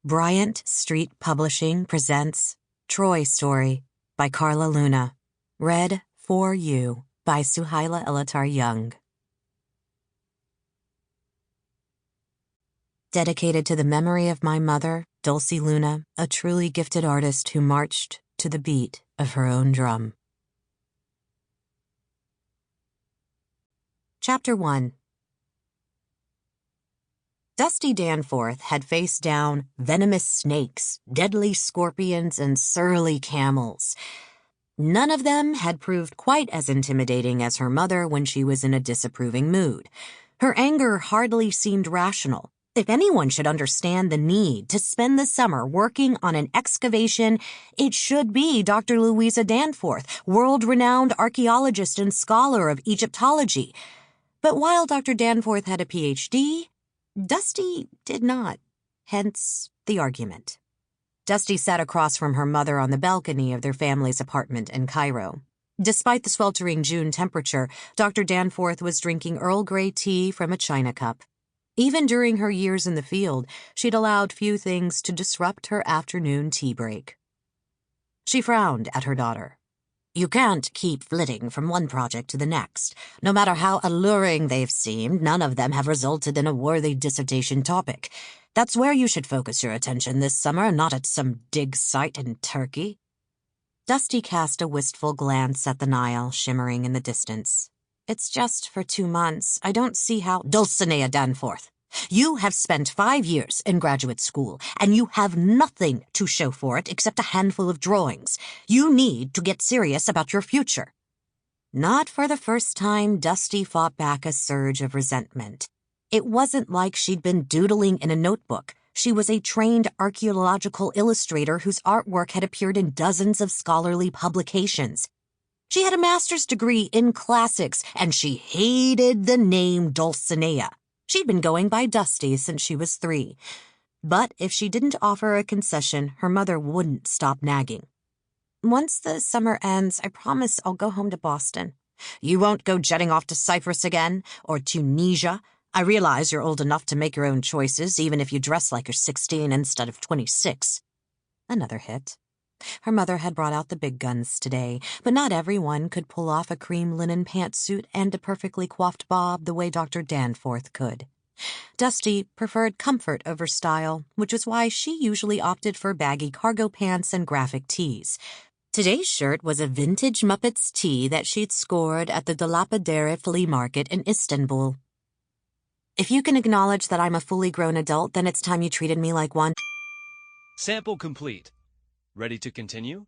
Bryant Street Publishing presents Troy Story by Carla Luna. Read for you by Suehyla El-Attar Young. Dedicated to the memory of my mother, Dulcie Luna, a truly gifted artist who marched to the beat of her own drum. Chapter 1. Dusty Danforth had faced down venomous snakes, deadly scorpions, and surly camels. None of them had proved quite as intimidating as her mother when she was in a disapproving mood. Her anger hardly seemed rational. If anyone should understand the need to spend the summer working on an excavation, it should be Dr. Louisa Danforth, world-renowned archaeologist and scholar of Egyptology. But while Dr. Danforth had a Ph.D., Dusty did not, hence the argument. Dusty sat across from her mother on the balcony of their family's apartment in Cairo. Despite the sweltering June temperature, Dr. Danforth was drinking Earl Grey tea from a china cup. Even during her years in the field, she'd allowed few things to disrupt her afternoon tea break. She frowned at her daughter. You can't keep flitting from one project to the next. No matter how alluring they've seemed, none of them have resulted in a worthy dissertation topic. That's where you should focus your attention this summer, not at some dig site in Turkey. Dusty cast a wistful glance at the Nile shimmering in the distance. It's just for 2 months. I don't see how— Dulcinea Danforth, you have spent 5 years in graduate school, and you have nothing to show for it except a handful of drawings. You need to get serious about your future. Not for the first time, Dusty fought back a surge of resentment. It wasn't like she'd been doodling in a notebook. She was a trained archaeological illustrator whose artwork had appeared in dozens of scholarly publications. She had a master's degree in classics, and she hated the name Dulcinea. She'd been going by Dusty since she was 3. But if she didn't offer a concession, her mother wouldn't stop nagging. Once the summer ends, I promise I'll go home to Boston. You won't go jetting off to Cyprus again, or Tunisia. I realize you're old enough to make your own choices, even if you dress like you're 16 instead of 26. Another hit. Her mother had brought out the big guns today, but not everyone could pull off a cream linen pantsuit and a perfectly coiffed bob the way Dr. Danforth could. Dusty preferred comfort over style, which was why she usually opted for baggy cargo pants and graphic tees. Today's shirt was a vintage Muppets tee that she'd scored at the Dolapdere flea market in Istanbul. If you can acknowledge that I'm a fully grown adult, then it's time you treated me like one. Sample complete. Ready to continue?